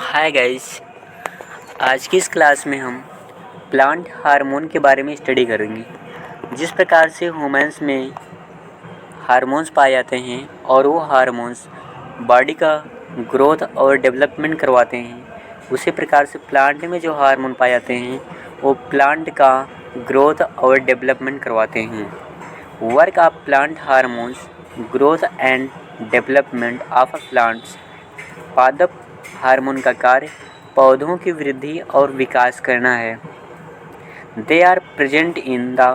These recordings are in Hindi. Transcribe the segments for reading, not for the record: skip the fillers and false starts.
Hi guys. आज की इस क्लास में हम प्लांट हार्मोन के बारे में स्टडी करेंगे। जिस प्रकार से ह्यूमन्स में हार्मोन्स पाए जाते हैं और वो हार्मोन्स बॉडी का ग्रोथ और डेवलपमेंट करवाते हैं, उसी प्रकार से प्लांट में जो हार्मोन पाए जाते हैं वो प्लांट का ग्रोथ और डेवलपमेंट करवाते हैं। Work of plant hormones, growth and development of plants. पादप हार्मोन का कार्य पौधों की वृद्धि और विकास करना है। They are present in the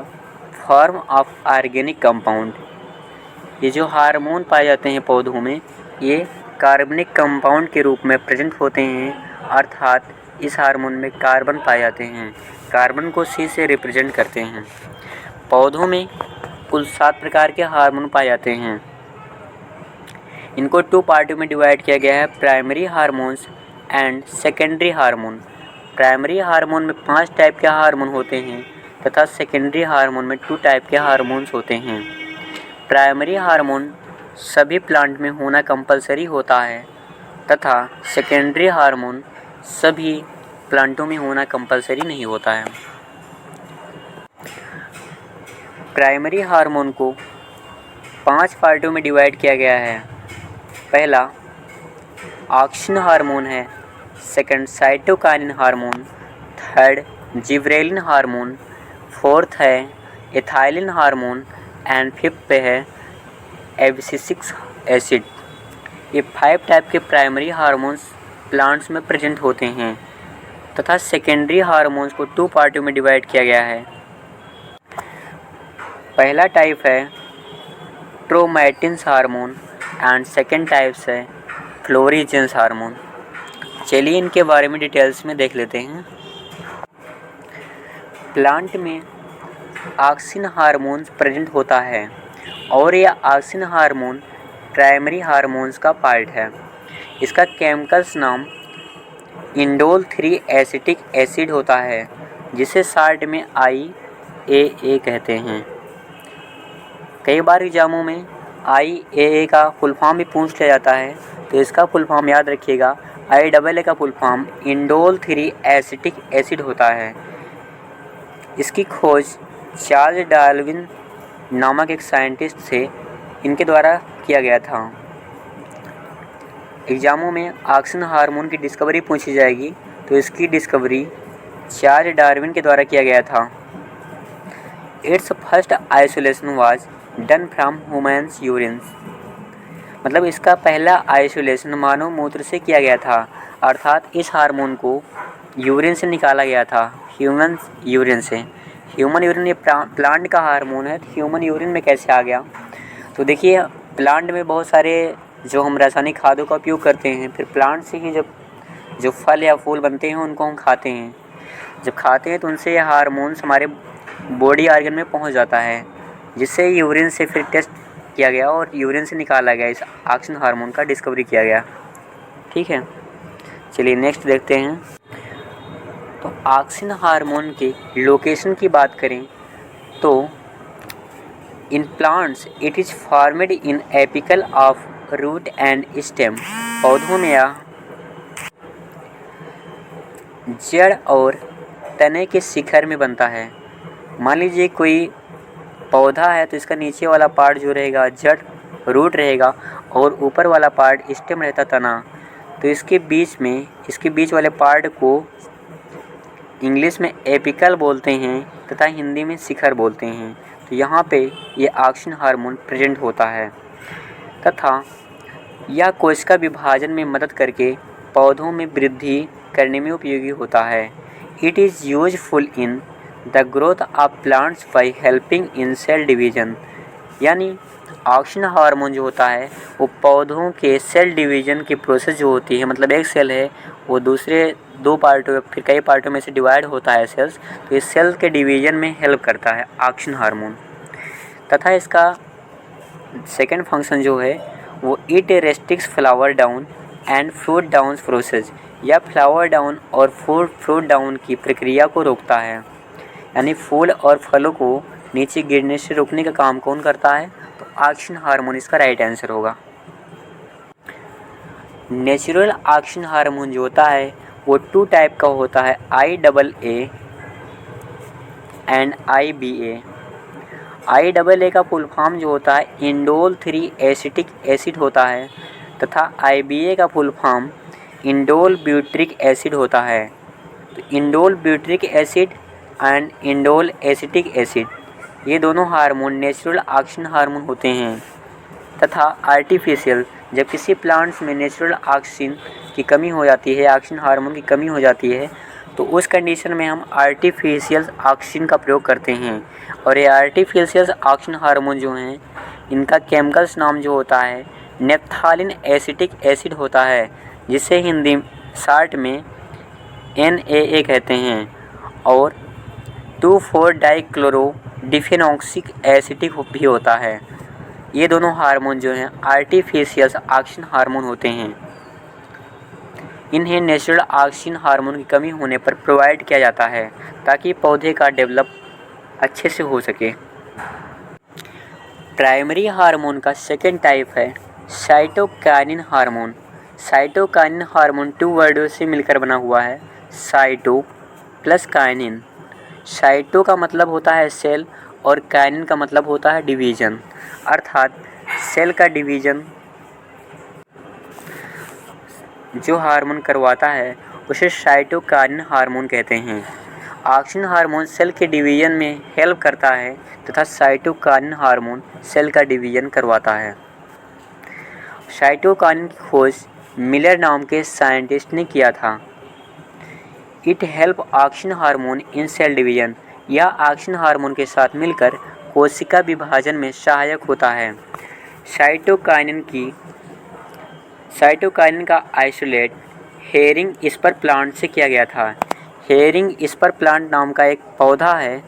form of organic compound. ये जो हार्मोन पाए जाते हैं पौधों में, ये कार्बनिक कंपाउंड के रूप में प्रेजेंट होते हैं, अर्थात इस हार्मोन में कार्बन पाए जाते हैं। कार्बन को C से रिप्रेजेंट करते हैं। पौधों में कुल 7 प्रकार के हार्मोन पाए जाते हैं। इनको 2 पार्टों में डिवाइड किया गया है, primary hormones and secondary hormone. Primary hormone में 5 टाइप के हार्मोन होते हैं तथा सेकेंडरी हार्मोन में 2 टाइप के हार्मोन्स होते हैं। प्राइमरी हार्मोन सभी प्लांट में होना कंपलसरी होता है तथा सेकेंडरी हार्मोन सभी प्लांटों में होना कंपलसरी नहीं होता है। प्राइमरी हार्मोन को 5 पार्टों में डिवाइड किया गया है। पहला ऑक्सिन हार्मोन है, second cytokinin hormone, third gibberellin hormone, fourth है एथाइलिन हार्मोन एंड फिफ्थ पे है एब्सिसिक एसिड। ये 5 टाइप के प्राइमरी हार्मोन्स प्लांट्स में प्रेजेंट होते हैं तथा सेकेंडरी हार्मोन्स को 2 पार्टों में डिवाइड किया गया है। पहला टाइप है ट्रोमैटिन्स हार्मोन एंड सेकेंड टाइप है फ्लोरीजेंस हार्मोन। चलिए इनके बारे में डिटेल्स में देख लेते हैं। प्लांट में ऑक्सिन हार्मोन प्रेजेंट होता है और यह ऑक्सिन हार्मोन प्राइमरी हार्मोन्स का पार्ट है। इसका केमिकल्स नाम इंडोल 3 एसिटिक एसिड होता है, जिसे शॉर्ट में IAA कहते हैं। कई बार एग्जामों में IAA का फुल फॉर्म भी पूछ लिया जाता है, तो इसका फुल फॉर्म याद रखिएगा। IAA का full form indole 3 acetic acid होता है। इसकी खोज चार्ल्स डार्विन नामक एक साइंटिस्ट से इनके द्वारा किया गया था। एग्जामों में ऑक्सिन हार्मोन की डिस्कवरी पूछी जाएगी, तो इसकी डिस्कवरी चार्ल्स डार्विन के द्वारा किया गया था। Its first isolation was done from humans urines. मतलब इसका पहला आइसोलेशन मानव मूत्र से किया गया था, अर्थात इस हार्मोन को यूरिन से निकाला गया था, ह्यूमन यूरिन से। ह्यूमन यूरिन ये प्लांट का हार्मोन है, तो ह्यूमन यूरिन में कैसे आ गया? तो देखिए, प्लांट में बहुत सारे जो हम रासायनिक खादों का उपयोग करते हैं, फिर प्लांट से ही जब जो फल या फूल बनते हैं उनको हम खाते हैं। जब खाते हैं तो उनसे ये हार्मोन्स हमारे बॉडी ऑर्गन में पहुंच जाता है, जिससे यूरिन से फिर टेस्ट किया गया और यूरिन से निकाला गया, इस ऑक्सिन हार्मोन का डिस्कवरी किया गया। ठीक है, चलिए नेक्स्ट देखते हैं। तो ऑक्सिन हार्मोन के लोकेशन की बात करें तो in plants it is formed in apical of root and stem. पौधों में यह जड़ और तने के शिखर में बनता है। मान लीजिए कोई पौधा है तो इसका नीचे वाला पार्ट जो रहेगा जड़ रूट रहेगा और ऊपर वाला पार्ट स्टेम रहता तना। तो इसके बीच वाले पार्ट को इंग्लिश में एपिकल बोलते हैं तथा हिंदी में शिखर बोलते हैं। तो यहाँ पे ये ऑक्सिन हार्मोन प्रेजेंट होता है तथा यह कोशिका विभाजन में मदद करके पौधों में वृद्धि करने में उपयोगी होता है। It is useful in the growth of plants by helping in cell division. यानी ऑक्सिन हार्मोन जो होता है वो पौधों के सेल डिवीजन की प्रोसेस जो होती है, मतलब एक सेल है वो दूसरे 2 पार्टों फिर कई पार्टों में से डिवाइड होता है सेल्स, तो इस सेल के डिवीजन में हेल्प करता है ऑक्सिन हार्मोन। तथा इसका सेकेंड फंक्शन जो है वो it restricts flower down and fruit down process, या फ्लावर डाउन और फ्रूट डाउन की प्रक्रिया को रोकता है। यानी फूल और फलों को नीचे गिरने से रोकने का काम कौन करता है? तो ऑक्सिन हार्मोन इसका राइट आंसर होगा। नेचुरल ऑक्सिन हार्मोन जो होता है वो 2 टाइप का होता है, IAA एंड IBA। IAA का फुल फॉर्म जो होता है इंडोल 3 एसिटिक एसिड होता है तथा IBA का full form indole butyric acid होता है। तो indole butyric acid and indole acetic acid ये दोनों हार्मोन नेचुरल ऑक्सिन हार्मोन होते हैं तथा आर्टिफिशियल, जब किसी प्लांट्स में नेचुरल ऑक्सीजन की कमी हो जाती है, ऑक्सीजन हार्मोन की कमी हो जाती है, तो उस कंडीशन में हम आर्टिफिशियल ऑक्सीजन का प्रयोग करते हैं। और ये आर्टिफिशियल ऑक्सीजन हार्मोन जो हैं इनका केमिकल्स नाम जो होता है नेप्थालिन एसिटिक एसिड होता है, जिसे हिंदी शॉर्ट में NAA कहते हैं, और 2,4-डाइक्लोरोडिफेनॉक्सिक एसिटिक भी होता है। ये दोनों हार्मोन जो हैं आर्टिफिशियल ऑक्सीजन हार्मोन होते हैं। इन्हें नेचुरल ऑक्सीजन हार्मोन की कमी होने पर प्रोवाइड किया जाता है ताकि पौधे का डेवलप अच्छे से हो सके। प्राइमरी हार्मोन का सेकेंड टाइप है साइटोकाइनिन हार्मोन। साइटोकाइनिन हार्मोन 2 वर्डों से मिलकर बना हुआ है, साइटो प्लस काइनिन। साइटो का मतलब होता है सेल और काइनिन का मतलब होता है डिवीज़न, अर्थात सेल का डिवीज़न जो हार्मोन करवाता है उसे साइटोकाइनिन हार्मोन कहते हैं। ऑक्सीजन हार्मोन सेल के डिवीज़न में हेल्प करता है तथा साइटोकाइनिन हार्मोन सेल का डिवीज़न करवाता है। साइटोकाइनिन की खोज मिलर नाम के साइंटिस्ट ने किया था। It help oxygen hormone in cell division, या ऑक्सीजन हार्मोन के साथ मिलकर कोशिका विभाजन में सहायक होता है। साइटोकाइनिन का आइसोलेट हेरिंग स्पर प्लांट से किया गया था। हेरिंग स्पर प्लांट नाम का एक पौधा है,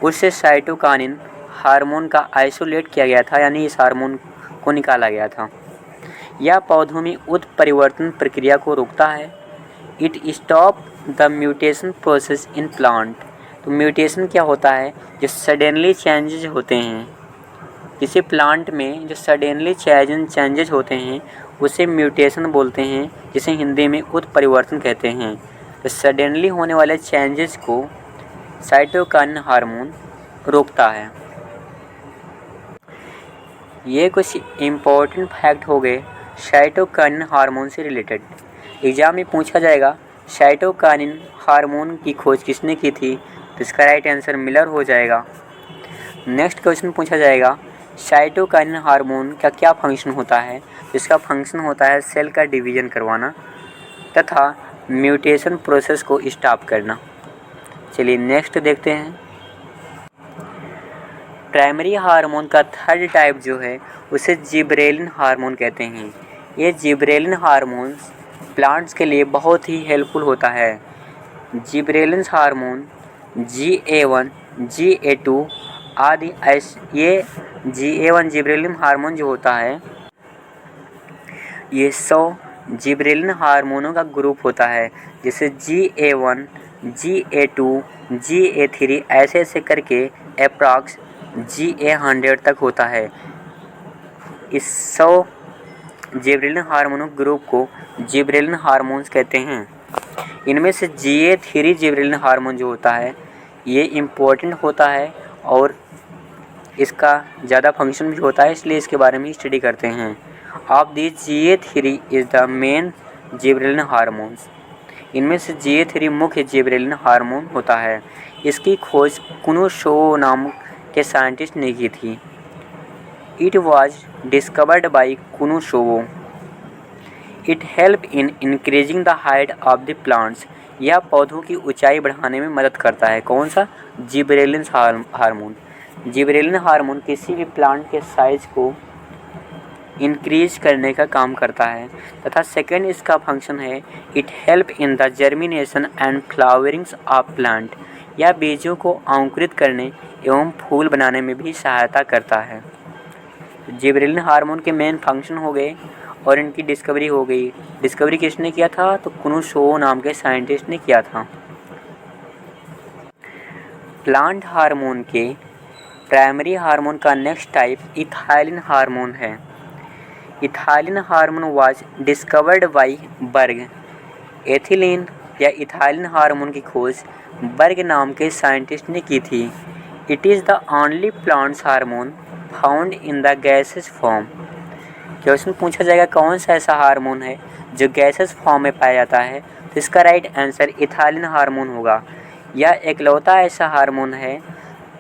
उससे साइटोकाइनिन हार्मोन का आइसोलेट किया गया था, यानी इस हार्मोन को निकाला गया था। यह पौधों में उत्परिवर्तन प्रक्रिया को रोकता है। It stop the mutation process in plant. तो म्यूटेशन क्या होता है? जो सडनली चेंजेज होते हैं किसी प्लांट में, जो सडनली चेंजेज होते हैं उसे म्यूटेशन बोलते हैं, जिसे हिंदी में उत्परिवर्तन कहते हैं। तो सडनली होने वाले चेंजेस को साइटोकाइनिन हार्मोन रोकता है। ये कुछ इम्पोर्टेंट फैक्ट हो गए साइटोकाइनिन हार्मोन से रिलेटेड। एग्ज़ाम में पूछा जाएगा साइटोकाइनिन हार्मोन की खोज किसने की थी, तो इसका राइट आंसर मिलर हो जाएगा। नेक्स्ट क्वेश्चन पूछा जाएगा साइटोकाइनिन हार्मोन का क्या फंक्शन होता है, तो इसका फंक्शन होता है सेल का डिवीज़न करवाना तथा म्यूटेशन प्रोसेस को स्टॉप करना। चलिए नेक्स्ट देखते हैं। प्राइमरी हार्मोन का थर्ड टाइप जो है उसे जिबरेलिन हार्मोन कहते हैं। ये जिबरेलिन हार्मोन्स प्लांट्स के लिए बहुत ही हेल्पफुल होता है। जिबरेलिन हार्मोन GA1, GA2 आदि ये GA1 जिबरेलिन हार्मोन जो होता है ये 100 जिबरेलिन हार्मोनों का ग्रुप होता है, जैसे GA1, GA2, GA3 ऐसे ऐसे करके अप्रॉक्स GA100 तक होता है। इस 100 जिबरेलिन हार्मोनों ग्रुप को जिबरेलिन हार्मोन्स कहते हैं। इनमें से GA3 जिबरेलिन हार्मोन जो होता है ये इम्पोर्टेंट होता है और इसका ज़्यादा फंक्शन भी होता है, इसलिए इसके बारे में स्टडी करते हैं। Of the GA3 is the main gibberellin hormones. इनमें से GA3 मुख्य जिबरेलिन हार्मोन होता है। इसकी खोज कुनोशोव नाम के साइंटिस्ट ने की थी। इट वॉज डिस्कवर्ड बाई कुनोशोव। It help in increasing the height of the plants. यह पौधों की ऊंचाई बढ़ाने में मदद करता है। कौन सा? Gibberellin hormone. जिबरेलिन हार्मोन किसी भी प्लांट के साइज को इंक्रीज करने का काम करता है तथा सेकंड इसका फंक्शन है it help in the germination and flowerings of plant. यह बीजों को अंकुरित करने एवं फूल बनाने में भी सहायता करता है। जिबरेलिन हार्मोन के मेन फंक्शन हो गए और इनकी डिस्कवरी हो गई। डिस्कवरी किसने किया था? तो कुनोशोव नाम के साइंटिस्ट ने किया था। प्लांट हार्मोन के प्राइमरी हार्मोन का नेक्स्ट टाइप इथाइलिन हार्मोन है। Ethylene hormone was discovered by Burg. Ethylene या इथाइलिन हार्मोन की खोज बर्ग नाम के साइंटिस्ट ने की थी। It is the only plants hormone found in the gases form. Question पूछा जाएगा कौन सा ऐसा हार्मोन है जो गैसेस फॉर्म में पाया जाता है, तो इसका राइट आंसर इथाइलिन हार्मोन होगा। यह एकलौता ऐसा हार्मोन है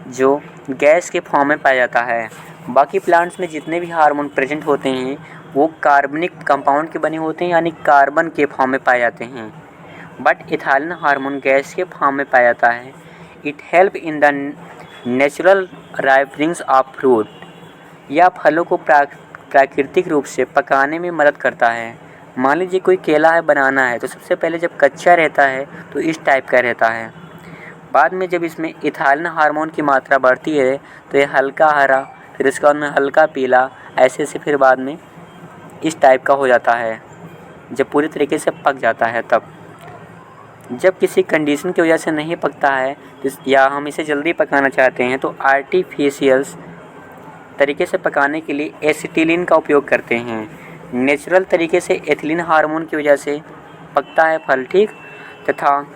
जो गैस के फॉर्म में पाया जाता है। बाकी प्लांट्स में जितने भी हार्मोन प्रेजेंट होते हैं वो कार्बनिक कंपाउंड के बने होते हैं, यानी कार्बन के फॉर्म में पाए जाते हैं। बट इथाइलिन हार्मोन गैस के फॉर्म में पाया जाता है। It help in the natural ripenings of fruit. यह फलों को प्राकृतिक रूप से पकाने में मदद करता है। मान लीजिए कोई केला है, बनाना है, तो सबसे पहले जब कच्चा रहता है तो इस टाइप का रहता है। बाद में जब इसमें इथाइलिन हार्मोन की मात्रा बढ़ती है तो ये हल्का हरा, फिर उसके बाद में हल्का पीला, ऐसे से फिर बाद में इस टाइप का हो जाता है जब पूरी तरीके से पक जाता है। तब जब किसी कंडीशन की वजह से नहीं पकता है या हम इसे जल्दी पकाना चाहते हैं तो आर्टिफिशियल तरीके से पकाने के लिए एसिटिलीन का उपयोग करते हैं। नेचुरल तरीके से एथिलीन हार्मोन की वजह से पकता है फल, ठीक, तथा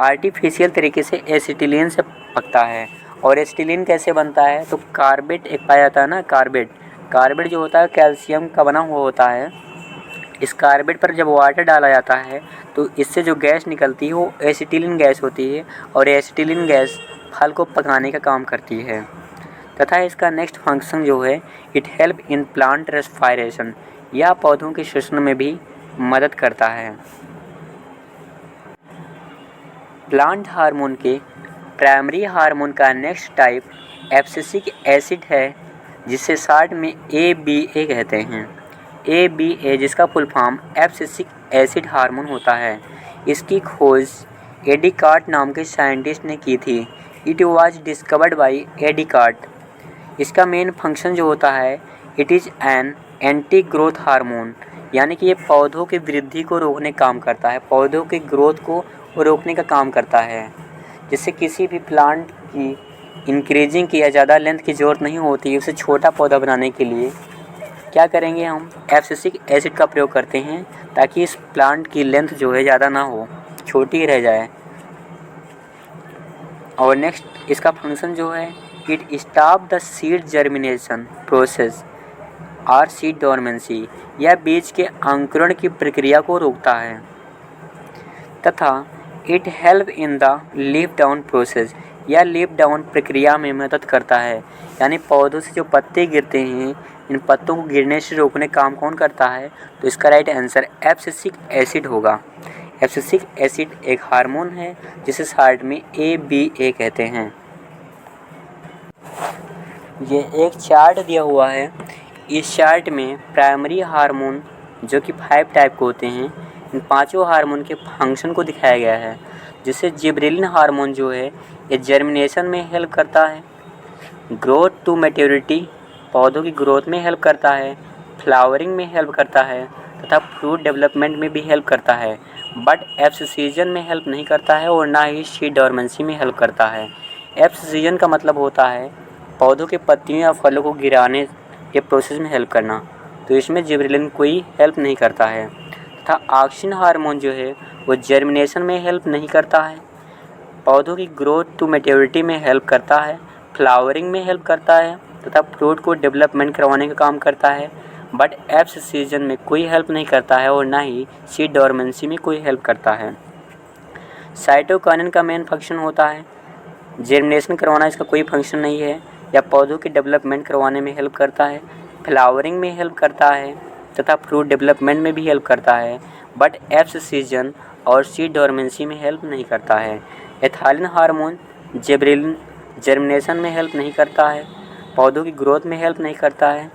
आर्टिफिशियल तरीके से एसिटिलीन से पकता है। और एसिटिलीन कैसे बनता है, तो कार्बेट एक पाया जाता है ना, कार्बेट जो होता है कैल्शियम का बना हुआ होता है। इस कार्बेट पर जब वाटर डाला जाता है तो इससे जो गैस निकलती है वो एसिटिलीन गैस होती है, और एसिटिलीन गैस फल को पकाने का काम करती है। तथा इसका नेक्स्ट फंक्शन जो है, it help in plant respiration. यह पौधों के श्वसन में भी मदद करता है। प्लांट हार्मोन के प्राइमरी हार्मोन का नेक्स्ट टाइप एब्सिसिक एसिड है, जिसे शॉर्ट में ABA कहते हैं। ABA जिसका full form abscisic acid hormone होता है। इसकी खोज एडिकार्ट नाम के साइंटिस्ट ने की थी। It was discovered by Addicott. इसका मेन फंक्शन जो होता है, it is an anti growth hormone, यानी कि ये पौधों की वृद्धि को रोकने का काम करता है, पौधों की ग्रोथ को रोकने का काम करता है। जिससे किसी भी प्लांट की इंक्रीजिंग की या ज़्यादा लेंथ की ज़रूरत नहीं होती है, उसे छोटा पौधा बनाने के लिए क्या करेंगे, हम एब्सिसिक एसिड का प्रयोग करते हैं ताकि इस प्लांट की लेंथ जो है ज़्यादा ना हो, छोटी ही रह जाए। और नेक्स्ट इसका फंक्शन जो है, it stop the seed germination process और सीड डोरमेंसी। यह बीज के अंकुरण की प्रक्रिया को रोकता है। तथा it help in the leaf down process. यह लीफ डाउन प्रक्रिया में मदद करता है, यानी पौधों से जो पत्ते गिरते हैं, इन पत्तों को गिरने से रोकने का काम कौन करता है, तो इसका राइट आंसर एब्सिसिक एसिड होगा। एब्सिसिक एसिड एक हार्मोन है जिसे शॉर्ट में ABA कहते हैं। ये एक चार्ट दिया हुआ है। इस चार्ट में प्राइमरी हार्मोन जो कि 5 टाइप के होते हैं, इन पांचों हार्मोन के फंक्शन को दिखाया गया है। जिससे जिबरेलिन हार्मोन जो है ये जर्मिनेशन में हेल्प करता है, ग्रोथ टू मैच्योरिटी पौधों की ग्रोथ में हेल्प करता है, फ्लावरिंग में हेल्प करता है तथा फ्रूट डेवलपमेंट में भी हेल्प करता है। बट एब्स सीजन में हेल्प नहीं करता है और ना ही सीड डोरमेंसी में हेल्प करता है। एब्स सीजन का मतलब होता है पौधों के पत्तियों या फलों को गिराने के प्रोसेस में हेल्प करना, तो इसमें जिबरेलिन कोई हेल्प नहीं करता है। तथा ऑक्सिन हार्मोन जो है वो जर्मिनेशन में हेल्प नहीं करता है, पौधों की ग्रोथ टू मैच्योरिटी में हेल्प करता है, फ्लावरिंग में हेल्प करता है तथा फ्रूट को डेवलपमेंट करवाने का काम करता है। बट एब्स सीजन में कोई हेल्प नहीं करता है और ना ही सीड डोरमेंसी में कोई हेल्प करता है। साइटोकाइनिन का मेन फंक्शन होता है जर्मिनेशन करवाना, इसका कोई फंक्शन नहीं है। या पौधों की डेवलपमेंट करवाने में हेल्प करता है, फ्लावरिंग में हेल्प करता है तथा फ्रूट डेवलपमेंट में भी हेल्प करता है। बट एब्स सीजन और सीड डोरमेंसी में हेल्प नहीं करता है। एथिलीन हार्मोन जिबरेलिन जर्मिनेशन में हेल्प नहीं करता है, पौधों की ग्रोथ में हेल्प नहीं करता है,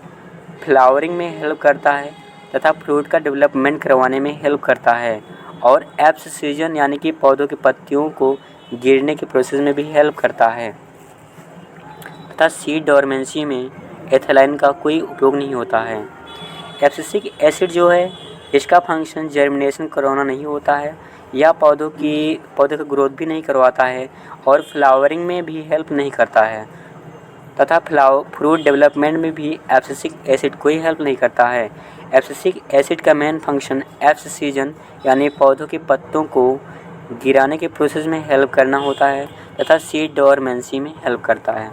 फ्लावरिंग में हेल्प करता है तथा फ्रूट का डेवलपमेंट करवाने में हेल्प करता है। और एब्स सीजन यानी कि पौधों की पत्तियों को गिरने के प्रोसेस में भी हेल्प करता है। तथा सीड डोरमेंसी में एथिलीन का कोई उपयोग नहीं होता है। एब्सिसिक एसिड जो है इसका फंक्शन जर्मिनेशन करवाना नहीं होता है, या पौधों का ग्रोथ भी नहीं करवाता है और फ्लावरिंग में भी हेल्प नहीं करता है। तथा फ्रूट डेवलपमेंट में भी एब्सिसिक एसिड कोई हेल्प नहीं करता है। एब्सिसिक एसिड का मेन फंक्शन एब्सिजन यानी पौधों के पत्तों को गिराने के प्रोसेस में हेल्प करना होता है तथा सीड डोरमेंसी में हेल्प करता है।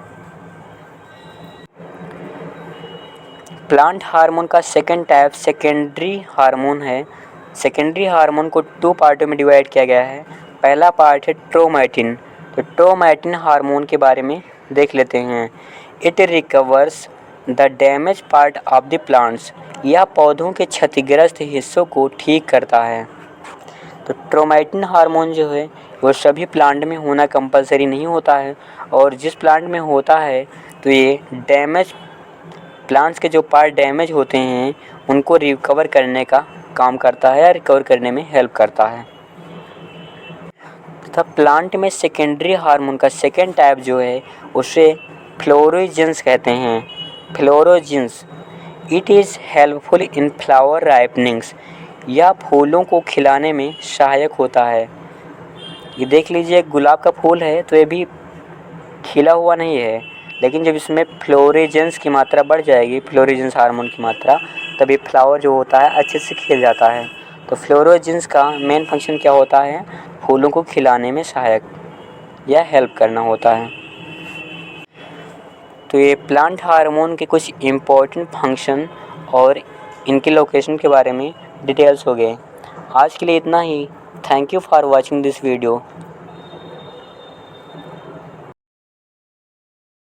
प्लांट हार्मोन का सेकेंड टाइप सेकेंडरी हार्मोन है। सेकेंडरी हार्मोन को 2 पार्टों में डिवाइड किया गया है। पहला पार्ट है ट्रोमैटिन। तो ट्रोमैटिन हार्मोन के बारे में देख लेते हैं। It recovers the damage part of the plants. यह पौधों के क्षतिग्रस्त हिस्सों को ठीक करता है। तो ट्रोमैटिन हार्मोन जो है वो सभी प्लांट में होना कंपलसरी नहीं होता है, और जिस प्लांट में होता है तो ये डैमेज प्लांट्स के जो पार्ट डैमेज होते हैं उनको रिकवर करने का काम करता है या रिकवर करने में हेल्प करता है। तथा प्लांट में सेकेंडरी हार्मोन का सेकेंड टाइप जो है उसे फ्लोरोजेंस कहते हैं। Florigens it is helpful in flower ripenings. यह फूलों को खिलाने में सहायक होता है। ये देख लीजिए, गुलाब का फूल है तो ये भी खिला हुआ नहीं है, लेकिन जब इसमें फ्लोरोजेंस की मात्रा बढ़ जाएगी, फ्लोरोजेंस हार्मोन की मात्रा, तब ये फ्लावर जो होता है अच्छे से खिल जाता है। तो फ्लोरोजेंस का मेन फंक्शन क्या होता है? फूलों को खिलाने में सहायक या हेल्प करना होता है। तो ये प्लांट हार्मोन के कुछ इम्पोर्टेंट फंक्शन और इनके लोकेशन के बारे में डिटेल्स हो गए। आज के लिए इतना ही। Thank you for watching this video.